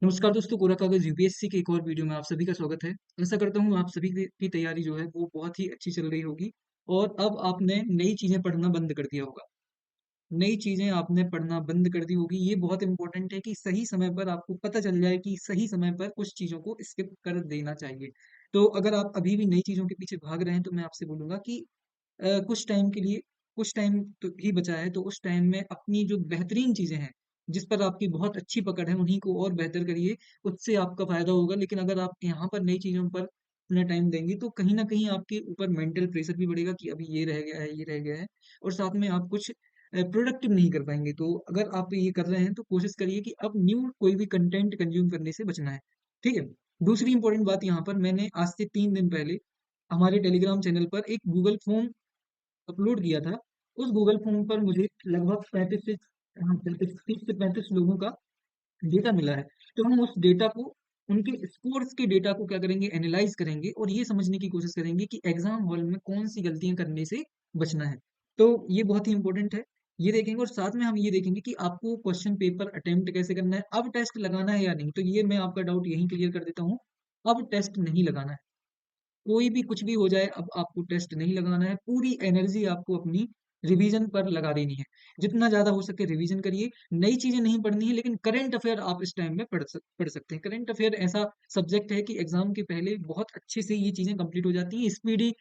नमस्कार दोस्तों, कोरा कागज़ यूपीएससी के एक और वीडियो में आप सभी का स्वागत है। आशा करता हूँ आप सभी की तैयारी जो है वो बहुत ही अच्छी चल रही होगी और अब आपने नई चीज़ें पढ़ना बंद कर दिया होगा। नई चीज़ें आपने पढ़ना बंद कर दी होगी। ये बहुत इम्पोर्टेंट है कि सही समय पर आपको पता चल जाए कि सही समय पर कुछ चीज़ों को स्किप कर देना चाहिए। तो अगर आप अभी भी नई चीज़ों के पीछे भाग रहे हैं तो मैं आपसे बोलूँगा कि कुछ टाइम के लिए कुछ टाइम तो ही बचा है, तो उस टाइम में अपनी जो बेहतरीन चीज़ें हैं, जिस पर आपकी बहुत अच्छी पकड़ है, उन्हीं को और बेहतर करिए, उससे आपका फ़ायदा होगा। लेकिन अगर आप यहाँ पर नई चीज़ों पर अपना टाइम देंगे, तो कहीं न कहीं आपके ऊपर मेंटल प्रेशर भी बढ़ेगा कि अभी ये रह गया है, ये रह गया है और साथ में आप कुछ प्रोडक्टिव नहीं कर पाएँगे। तो अगर आप ये कर रहे हैं, तो कोशिश करिए कि अब न्यू कोई भी कंटेंट कंज़्यूम करने से बचना है, ठीक है? दूसरी इम्पोर्टेंट बात यहाँ पर मैंने आज से 3 दिन पहले हमारे टेलीग्राम चैनल पर एक गूगल फॉर्म अपलोड किया था। उस गूगल फॉर्म पर मुझे लगभग 35 से 30 से 35 लोगों का डेटा मिला है। तो हम उस डेटा को उनके स्कोर्स के डेटा को क्या करेंगे एनालाइज़ करेंगे और ये समझने की कोशिश करेंगे कि एग्ज़ाम हॉल में कौन-सी गलतियाँ करने से बचना है। तो ये बहुत ही इम्पोर्टेंट है। ये देखेंगे और साथ में हम ये देखेंगे कि आपको क्वेश्चन पेपर अटेम्प्ट कैसे करना है, अब टेस्ट लगाना है या नहीं? तो ये मैं आपका डाउट यहीं क्लियर कर देता हूँ, अब टेस्ट नहीं लगाना है। कोई भी कुछ भी हो जाए अब आपको टेस्ट नहीं लगाना है, पूरी एनर्जी आपको अपनी रिवीजन पर लगा देनी है। जितना ज़्यादा हो सके रिवीजन करिए, नई चीज़ें नहीं पढ़नी है लेकिन करंट अफ़ेयर आप इस टाइम में पढ़ सकते हैं। करंट अफ़ेयर ऐसा सब्जेक्ट है कि एग्ज़ाम के पहले बहुत अच्छे से ये चीज़ें कंप्लीट हो जाती हैं। स्पीडी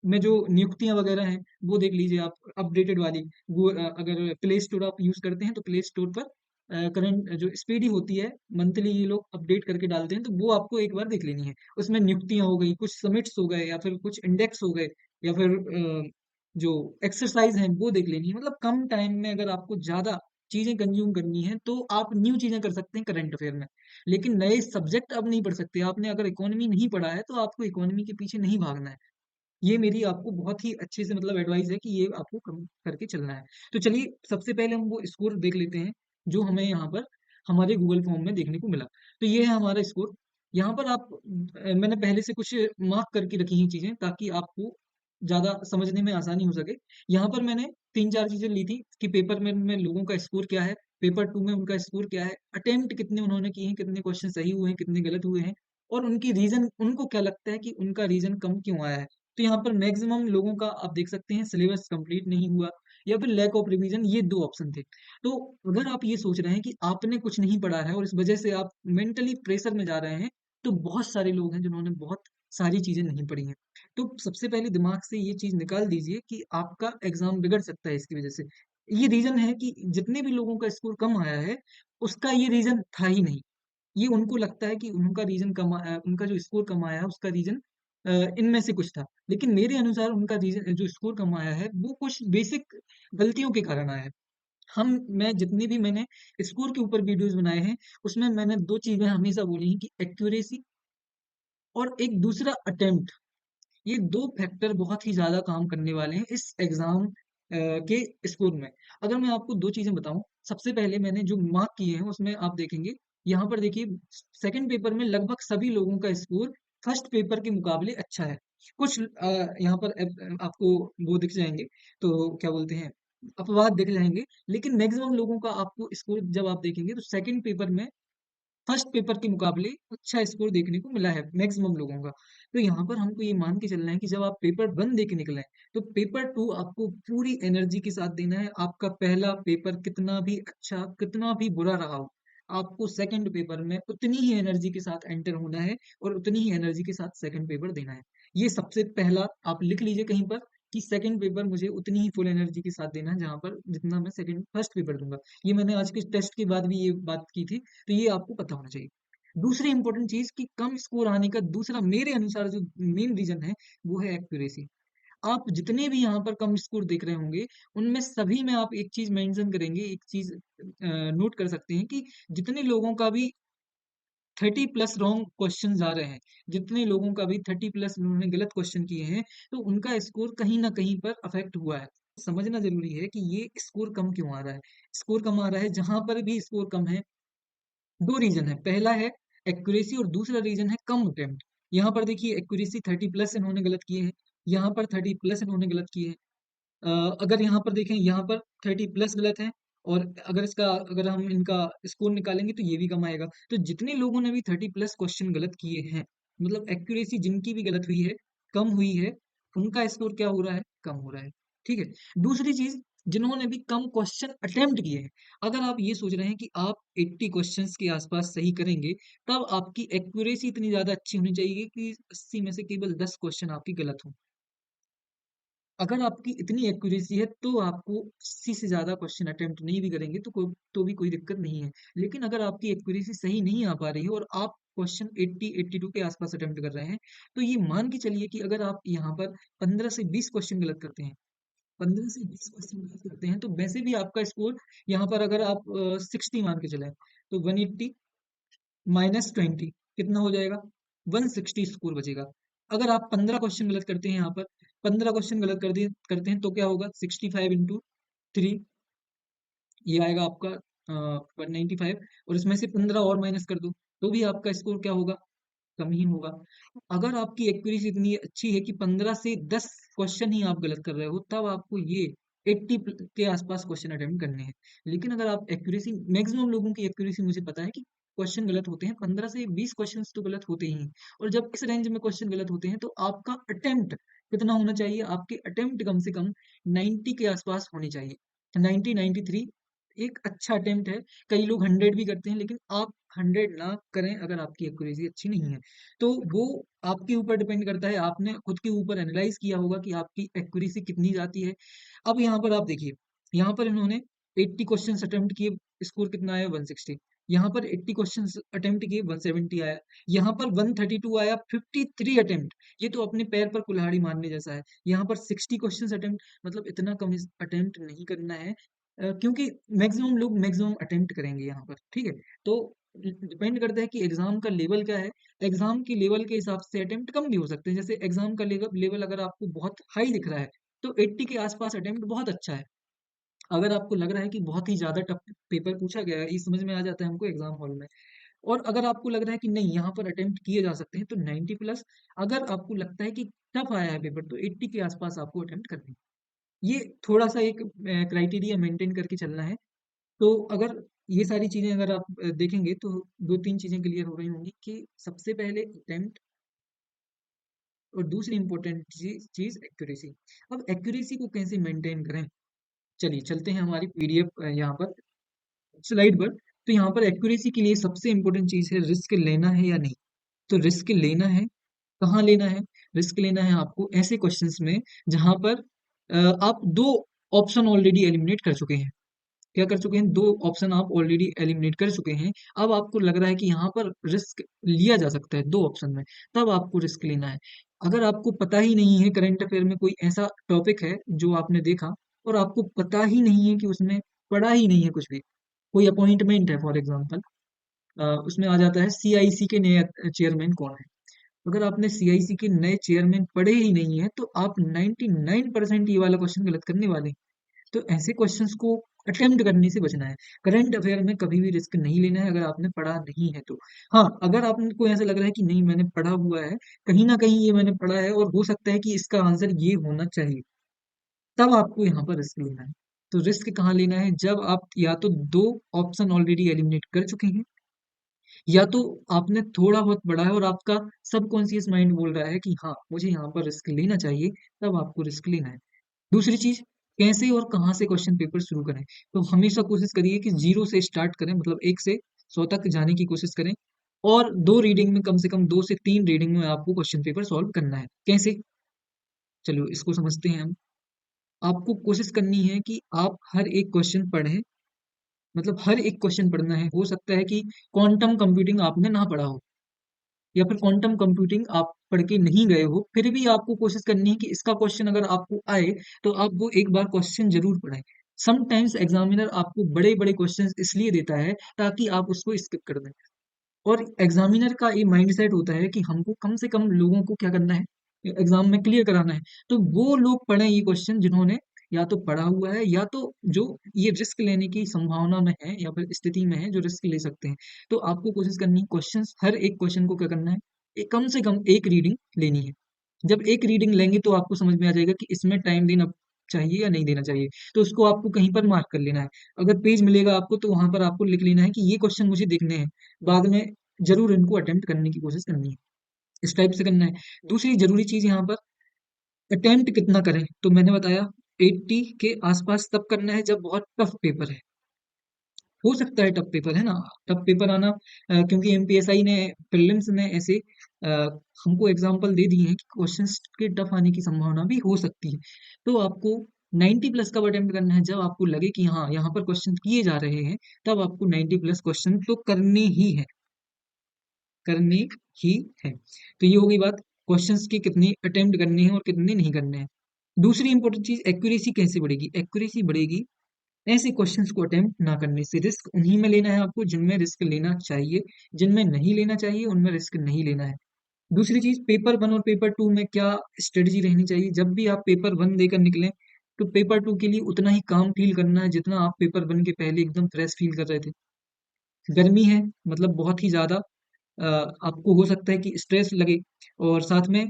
में जो नियुक्तियाँ वगैरह हैं, वो देख लीजिए आप अपडेटेड वाली। वो अगर प्ले स्टोर आप यूज़ करते हैं तो प्ले स्टोर पर करंट जो स्पीडी होती है, मंथली ये लोग अपडेट करके डालते हैं, तो वो आपको एक बार देख लेनी है। उसमें नियुक्तियाँ हो गई, कुछ समिट्स हो गए या फिर कुछ इंडेक्स हो गए या फिर जो एक्सरसाइज़ हैं, वो देख लेनी है। मतलब कम टाइम में अगर आपको ज़्यादा चीज़ें कंज़्यूम करनी है, तो आप न्यू चीज़ें कर सकते हैं करंट अफ़ेयर में। लेकिन नए सब्जेक्ट अब नहीं पढ़ सकते। आपने अगर इकोनॉमी नहीं पढ़ा है, तो आपको इकोनॉमी के पीछे नहीं भागना है। ये मेरी आपको बहुत ही अच्छे से मतलब एडवाइस है कि ये आपको कम करके चलना है। तो चलिए सबसे पहले हम वो स्कोर देख लेते हैं, जो हमें यहाँ पर हमारे गूगल फॉर्म में देखने को मिला। तो ये है हमारा स्कोर। यहाँ पर आप मैंने पहले से कुछ मार्क करके रखी हैं चीज़ें ताकि आपको ज़्यादा समझने में आसानी हो सके। यहाँ पर मैंने 3-4 चीज़ें ली थी कि पेपर में लोगों का स्कोर क्या है, पेपर 2 में उनका स्कोर क्या है, अटेम्प्ट कितने उन्होंने किए हैं, कितने क्वेश्चन सही हुए हैं, कितने गलत हुए हैं और उनकी रीज़न उनको क्या लगता है कि उनका रीज़न कम क्यों आया है। तो यहाँ पर मैक्सिमम लोगों का आप देख सकते हैं सिलेबस कंप्लीट नहीं हुआ या फिर लैक ऑफ रिवीजन ये 2 ऑप्शन थे। तो अगर आप ये सोच रहे हैं कि आपने कुछ नहीं पढ़ा है और इस वजह से आप मेंटली प्रेशर में जा रहे हैं, तो बहुत सारे लोग हैं जिन्होंने बहुत सारी चीज़ें नहीं पढ़ी हैं। तो सबसे पहले दिमाग से ये चीज़ निकाल दीजिए कि आपका एग्ज़ाम बिगड़ सकता है इसकी वजह से। ये रीज़न है कि जितने भी लोगों का स्कोर कम आया है, उसका ये रीज़न था ही नहीं। ये उनको लगता है कि उनका रीज़न उनका जो स्कोर कम आया है उसका रीज़न इनमें से कुछ था। लेकिन मेरे अनुसार उनका रीज़न जो स्कोर कम आया है वो कुछ बेसिक गलतियों के कारण आया है। मैं जितनी भी मैंने स्कोर के ऊपर वीडियोज़ बनाए हैं, उसमें मैंने 2 चीज़ें हमेशा बोली हैं कि एक्यूरेसी और एक दूसरा अटेम्प्ट। ये 2 फैक्टर बहुत ही ज़्यादा काम करने वाले हैं इस एग्ज़ाम के स्कोर में। अगर मैं आपको 2 चीज़ें बताऊँ, सबसे पहले मैंने जो मार्क किए हैं उसमें आप देखेंगे, यहाँ पर देखिए सेकंड पेपर में लगभग सभी लोगों का स्कोर फर्स्ट पेपर के मुकाबले अच्छा है। कुछ यहाँ पर आपको वो दिख जाएँगे, तो क्या बोलते हैं, अपवाद दिख जाएँगे, लेकिन मैक्सिमम लोगों का आपको स्कोर जब आप देखेंगे तो सेकंड पेपर में फर्स्ट पेपर के मुकाबले अच्छा स्कोर देखने को मिला है मैक्सिमम लोगों का। तो यहाँ पर हमको ये मान के चलना है कि जब आप पेपर 1 दे के निकले हैं, तो पेपर 2 आपको पूरी एनर्जी के साथ देना है। आपका पहला पेपर कितना भी अच्छा, कितना भी बुरा रहा हो, आपको सेकंड पेपर में उतनी ही एनर्जी के साथ एंटर होना है और उतनी ही एनर्जी के साथ सेकंड पेपर देना है। ये सबसे पहला आप लिख लीजिए कहीं पर कि सेकंड पेपर मुझे उतनी ही फुल एनर्जी के साथ देना है, जहाँ पर जितना मैं सेकंड फर्स्ट पेपर दूँगा। ये मैंने आज के टेस्ट के बाद भी ये बात की थी। तो ये आपको पता होना चाहिए। दूसरी इम्पोर्टेंट चीज़ कि कम स्कोर आने का दूसरा मेरे अनुसार जो मेन रीज़न है, वो है एक्यूरेसी। आप जितने भी यहाँ पर कम स्कोर देख रहे होंगे, उनमें सभी में आप एक चीज़ मेंशन करेंगे, एक चीज़ नोट कर सकते हैं कि जितने लोगों का भी 30 प्लस रॉन्ग क्वेश्चंस आ रहे हैं, जितने लोगों का भी 30 प्लस उन्होंने गलत क्वेश्चन किए हैं, तो उनका स्कोर कहीं न कहीं पर अफ़ेक्ट हुआ है। समझना ज़रूरी है कि ये स्कोर कम क्यों आ रहा है? स्कोर कम आ रहा है, जहाँ पर भी स्कोर कम है 2 रीज़न है। पहला है एक्यूरेसी और दूसरा रीज़न है कम अटेम्प्ट। यहाँ पर देखिए एक्यूरेसी 30 प्लस इन्होंने गलत किए हैं, यहाँ पर 30 प्लस इन्होंने गलत किए हैं। अगर यहाँ पर देखें यहाँ पर 30 प्लस गलत है और अगर हम इनका स्कोर निकालेंगे तो ये भी कम आएगा। तो जितने लोगों ने भी 30+ क्वेश्चन गलत किए हैं, मतलब एक्यूरेसी जिनकी भी गलत हुई है, कम हुई है, उनका स्कोर क्या हो रहा है? कम हो रहा है। ठीक है। दूसरी चीज, जिन्होंने भी कम क्वेश्चन अटेम्प्ट किए हैं, अगर आप ये सोच रहे हैं कि आप 80 क्वेश्चंस के आसपास सही करेंगे, तब आपकी एक्यूरेसी इतनी ज्यादा अच्छी होनी चाहिए कि 80 में से केवल 10 क्वेश्चन आपकी गलत हों। अगर आपकी इतनी एक्यूरेसी है तो आपको 80 से ज़्यादा क्वेश्चन अटेम्प्ट नहीं भी करेंगे तो भी कोई दिक्कत नहीं है। लेकिन अगर आपकी एक्यूरेसी सही नहीं आ पा रही है और आप क्वेश्चन 80-82 के आसपास अटेम्प्ट कर रहे हैं, तो ये मान के चलिए कि अगर आप यहाँ पर 15 से 20 क्वेश्चन गलत करते हैं, 15 से 20 क्वेश्चन गलत करते हैं, तो वैसे भी आपका स्कोर यहाँ पर अगर आप 60 मान के चलें, तो 180 -20 कितना हो जाएगा? 160 स्कोर बचेगा। अगर आप 15 क्वेश्चन गलत करते हैं यहाँ पर, 15 क्वेश्चन गलत करते हैं तो क्या होगा? 65 इंटू 3, ये आएगा आपका 195, और इसमें से 15 और माइनस कर दो, तो भी आपका स्कोर क्या होगा? कम ही होगा। अगर आपकी एक्यूरेसी इतनी अच्छी है कि 15 से 10 क्वेश्चन ही आप गलत कर रहे हो, तब आपको ये 80 के आसपास क्वेश्चन अटेम्प्ट करने हैं। लेकिन अगर आप एक्यूरेसी, मैक्सिमम लोगों की एक्यूरेसी मुझे पता है कि क्वेश्चन गलत होते हैं, 15 से 20 क्वेश्चन तो गलत होते ही हैं। और जब इस रेंज में क्वेश्चन गलत होते हैं, तो आपका अटेम्प्ट कितना होना चाहिए? आपके अटेम्प्ट कम से कम 90 के आसपास होनी चाहिए। 90, 93 एक अच्छा अटेम्प्ट है। कई लोग 100 भी करते हैं, लेकिन आप 100 ना करें अगर आपकी एक्यूरेसी अच्छी नहीं है। तो वो आपके ऊपर डिपेंड करता है, आपने खुद के ऊपर एनालाइज किया होगा कि आपकी एक्यूरेसी कितनी जाती है। अब यहाँ पर आप देखिए, यहाँ पर इन्होंने 80 क्वेश्चन अटेम्प्ट किए, स्कोर कितना आया? 160। यहाँ पर 80 क्वेश्चन अटेम्प्ट किए, 170 आया। यहाँ पर 132 आया, 53 अटेम्प्ट। ये तो अपने पैर पर कुल्हाड़ी मारने जैसा है। यहाँ पर 60 क्वेश्चन अटेम्प्ट, मतलब इतना कम अटेम्प्ट नहीं करना है। क्योंकि मैक्सिमम लोग मैक्सिमम अटेम्प्ट करेंगे यहाँ पर, ठीक है। तो डिपेंड करता है कि एग्जाम का लेवल क्या है। एग्जाम के लेवल के हिसाब से अटेम्प्ट कम भी हो सकते हैं। जैसे एग्जाम का लेवल अगर आपको बहुत हाई दिख रहा है, तो 80 के आसपास अटेम्प्ट बहुत अच्छा है। अगर आपको लग रहा है कि बहुत ही ज्यादा टफ पेपर पूछा गया है, ये समझ में आ जाता है हमको एग्जाम हॉल में, और अगर आपको लग रहा है कि नहीं यहाँ पर अटेम्प्ट किए जा सकते हैं, तो 90+। अगर आपको लगता है कि टफ आया है पेपर, तो 80 के आसपास आपको अटेम्प्ट करनी है। ये थोड़ा सा एक क्राइटेरिया मेंटेन करके चलना है। तो अगर ये सारी चीजें अगर आप देखेंगे, तो दो तीन चीजें क्लियर हो रही होंगी कि सबसे पहले अटेम्प्ट, और दूसरी इंपॉर्टेंट चीज चीज एक्यूरेसी। अब एक्यूरेसी को कैसे मेंटेन करें? चलिए चलते हैं हमारी पीडीएफ यहाँ पर स्लाइड पर। तो यहाँ पर एक्यूरेसी के लिए सबसे इंपॉर्टेंट चीज है, रिस्क लेना है या नहीं। तो रिस्क लेना है, कहाँ लेना है? रिस्क लेना है आपको ऐसे क्वेश्चंस में जहां पर आप दो ऑप्शन ऑलरेडी एलिमिनेट कर चुके हैं। क्या कर चुके हैं? दो ऑप्शन आप ऑलरेडी एलिमिनेट कर चुके हैं। अब आपको लग रहा है कि यहाँ पर रिस्क लिया जा सकता है दो ऑप्शन में, तब आपको रिस्क लेना है। अगर आपको पता ही नहीं है करंट अफेयर में कोई ऐसा टॉपिक है जो आपने देखा, और आपको पता ही नहीं है कि उसमें पढ़ा ही नहीं है कुछ भी, कोई अपॉइंटमेंट है फॉर एग्जाम्पल, उसमें आ जाता है सीआईसी के नए चेयरमैन कौन है। अगर आपने सीआईसी के नए चेयरमैन पढ़े ही नहीं है, तो आप 99% ये वाला क्वेश्चन गलत करने वाले हैं। तो ऐसे क्वेश्चंस को अटेम्प्ट करने से बचना है। करंट अफेयर में कभी भी रिस्क नहीं लेना है अगर आपने पढ़ा नहीं है तो। हाँ, अगर आपको ऐसा लग रहा है कि नहीं मैंने पढ़ा हुआ है, कहीं ना कहीं ये मैंने पढ़ा है और हो सकता है कि इसका आंसर ये होना चाहिए, तब आपको यहाँ पर रिस्क लेना है। तो रिस्क कहाँ लेना है? जब आप या तो दो ऑप्शन ऑलरेडी एलिमिनेट कर चुके हैं, या तो आपने थोड़ा बहुत पढ़ा है और आपका सबकॉन्शियस माइंड बोल रहा है कि हाँ मुझे यहाँ पर रिस्क लेना चाहिए, तब आपको रिस्क लेना है। दूसरी चीज, कैसे और कहाँ से क्वेश्चन पेपर शुरू करें? तो हमेशा कोशिश करिए कि 0 से स्टार्ट करें, मतलब 1 से 100 तक जाने की कोशिश करें। और दो रीडिंग में, कम से कम 2 से 3 रीडिंग में आपको क्वेश्चन पेपर सॉल्व करना है। कैसे? चलो इसको समझते हैं हम। आपको कोशिश करनी है कि आप हर एक क्वेश्चन पढ़ें, मतलब हर एक क्वेश्चन पढ़ना है। हो सकता है कि क्वांटम कंप्यूटिंग आपने ना पढ़ा हो, या फिर क्वांटम कंप्यूटिंग आप पढ़ के नहीं गए हो, फिर भी आपको कोशिश करनी है कि इसका क्वेश्चन अगर आपको आए, तो आप वो एक बार क्वेश्चन जरूर पढ़ें। समटाइम्स एग्जामिनर आपको बड़े बड़े क्वेश्चंस इसलिए देता है ताकि आप उसको स्किप कर दें। और एग्जामिनर का ये माइंडसेट होता है कि हमको कम से कम लोगों को क्या करना है, एग्जाम में क्लियर कराना है। तो वो लोग पढ़ें ये क्वेश्चन जिन्होंने या तो पढ़ा हुआ है, या तो जो ये रिस्क लेने की संभावना में है या फिर स्थिति में है जो रिस्क ले सकते हैं। तो आपको कोशिश करनी है क्वेश्चंस, हर एक क्वेश्चन को क्या करना है, कम से कम एक रीडिंग लेनी है। जब एक रीडिंग लेंगे तो आपको समझ में आ जाएगा कि इसमें टाइम देना चाहिए या नहीं देना चाहिए। तो उसको आपको कहीं पर मार्क कर लेना है। अगर पेज मिलेगा आपको तो वहां पर आपको लिख लेना है कि ये क्वेश्चन मुझे देखने हैं, बाद में जरूर इनको अटेम्प्ट करने की कोशिश करनी है। इस टाइप से करना है। दूसरी जरूरी चीज यहाँ पर, अटेम्प्ट कितना करें, तो मैंने बताया 80 के आसपास तब करना है जब बहुत टफ पेपर है। हो सकता है टफ पेपर है ना, टफ पेपर आना, क्योंकि एमपीएसआई ने प्रीलिम्स में ऐसे अ, हमको एग्जांपल दे दिए हैं कि क्वेश्चंस के टफ आने की संभावना भी हो सकती है। तो आपको 90 प्लस कब अटेम्प्ट करना है, जब आपको लगे कि हाँ यहाँ पर क्वेश्चन किए जा रहे हैं, तब आपको 90 प्लस क्वेश्चन तो करने ही है, करने ही है। तो ये हो गई बात, क्वेश्चंस के कितने अटेम्प्ट करने हैं और कितने नहीं करने हैं। दूसरी इंपॉर्टेंट चीज, एक्यूरेसी कैसे बढ़ेगी, एक्यूरेसी बढ़ेगी ऐसे क्वेश्चंस को अटेम्प्ट ना करने से। रिस्क उन्हीं में लेना है आपको जिनमें रिस्क लेना चाहिए, जिनमें नहीं लेना चाहिए उनमें रिस्क नहीं लेना है। दूसरी चीज, पेपर वन और पेपर टू में क्या स्ट्रेटजी रहनी चाहिए। जब भी आप पेपर वन देकर निकलें, तो पेपर टू के लिए उतना ही काम फील करना है जितना आप पेपर वन के पहले एकदम फ्रेश फील कर रहे थे। गर्मी है, मतलब बहुत ही ज्यादा, आपको हो सकता है कि स्ट्रेस लगे, और साथ में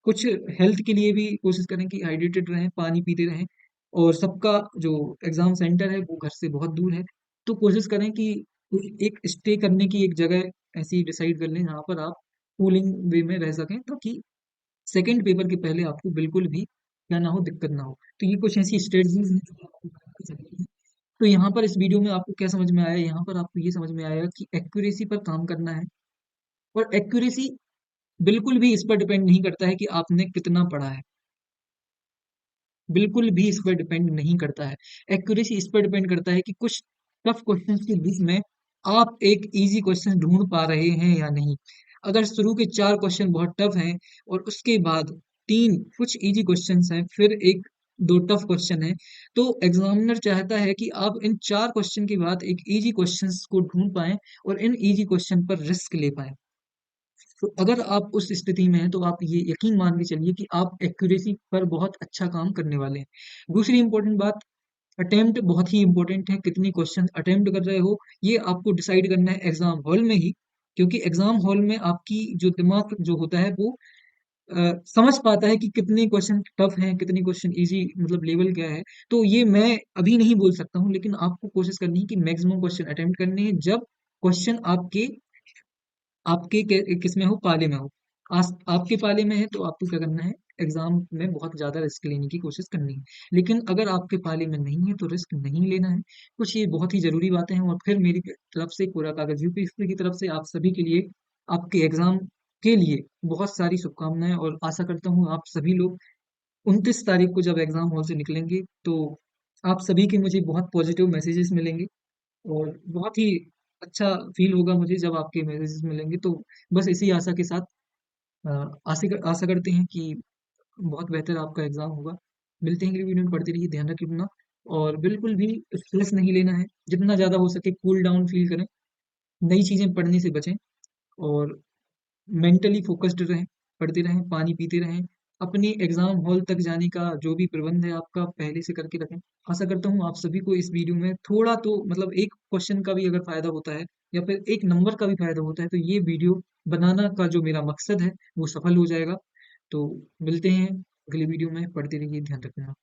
कुछ हेल्थ के लिए भी कोशिश करें कि हाइड्रेटेड रहें, पानी पीते रहें। और सबका जो एग्जाम सेंटर है वो घर से बहुत दूर है, तो कोशिश करें कि एक स्टे करने की एक जगह ऐसी डिसाइड कर लें जहाँ पर आप कूलिंग वे में रह सकें, ताकि सेकंड पेपर के पहले आपको बिल्कुल भी क्या ना हो, दिक्कत ना हो। तो ये कुछ ऐसी स्ट्रेटजीज हैं जो आपको करनी चाहिए। तो यहाँ पर इस वीडियो में आपको क्या समझ में आया, यहाँ पर आपको ये समझ में आया कि एक्यूरेसी पर काम करना है। और एक्यूरेसी बिल्कुल भी इस पर डिपेंड नहीं करता है कि आपने कितना पढ़ा है, बिल्कुल भी इस पर डिपेंड नहीं करता है। एक्यूरेसी इस पर डिपेंड करता है कि कुछ टफ क्वेश्चंस के बीच में आप एक इजी क्वेश्चन ढूंढ पा रहे हैं या नहीं। अगर शुरू के 4 क्वेश्चन बहुत टफ हैं और उसके बाद 3 कुछ इजी क्वेश्चंस हैं, फिर एक दो टफ क्वेश्चन है, तो एग्जामिनर चाहता है कि आप इन 4 क्वेश्चन के बाद एक इजी क्वेश्चंस को ढूंढ पाएं और इन इजी क्वेश्चन पर रिस्क ले पाएं। तो अगर आप उस स्थिति में हैं तो आप ये यकीन मान के चलिए कि आप एक्यूरेसी पर बहुत अच्छा काम करने वाले हैं। दूसरी इंपॉर्टेंट बात, अटेम्प्ट बहुत ही इंपॉर्टेंट है। कितनी क्वेश्चन अटेम्प्ट कर रहे हो, ये आपको डिसाइड करना है एग्जाम हॉल में ही, क्योंकि एग्जाम हॉल में आपकी जो दिमाग जो होता है वो समझ पाता है कि कितने क्वेश्चन टफ हैं, कितने क्वेश्चन इजी, मतलब लेवल क्या है। तो ये मैं अभी नहीं बोल सकता हूँ, लेकिन आपको कोशिश करनी है कि मैक्सिमम क्वेश्चन अटेम्प्ट करने हैं जब क्वेश्चन आपके आपके किस में हो, पाले में हो। आपके पाले में है तो आपको क्या करना है, एग्जाम में बहुत ज्यादा रिस्क लेने की कोशिश करनी है। लेकिन अगर आपके पाले में नहीं है तो रिस्क नहीं लेना है। कुछ ये बहुत ही जरूरी बातें हैं, और फिर मेरी तरफ से पूरा कागज यूपीएससी की तरफ से आप सभी के लिए, आपके एग्जाम के लिए बहुत सारी शुभकामनाएं, और आशा करता हूँ आप सभी लोग 29 तारीख को जब एग्जाम हॉल से निकलेंगे तो आप सभी के मुझे बहुत पॉजिटिव मैसेजेस मिलेंगे, और बहुत ही अच्छा फील होगा मुझे जब आपके मैसेजेस मिलेंगे। तो बस इसी आशा के साथ अ, आशा करते हैं कि बहुत बेहतर आपका एग्जाम होगा। मिलते हैं अगली वीडियो में, पढ़ते रहिए, ध्यान रखिए अपना, और बिल्कुल भी स्ट्रेस नहीं लेना है। जितना ज़्यादा हो सके कूल डाउन फील करें, नई चीज़ें पढ़ने से बचें, और मेंटली फोकस्ड रहें, पढ़ते रहें, पानी पीते रहें। अपने एग्जाम हॉल तक जाने का जो भी प्रबंध है आपका पहले से करके रखें। आशा करता हूँ आप सभी को इस वीडियो में थोड़ा तो, मतलब एक क्वेश्चन का भी अगर फायदा होता है या फिर एक नंबर का भी फायदा होता है, तो ये वीडियो बनाना का जो मेरा मकसद है वो सफल हो जाएगा। तो मिलते हैं अगली वीडियो में, पढ़ते रहिए, ध्यान रखना।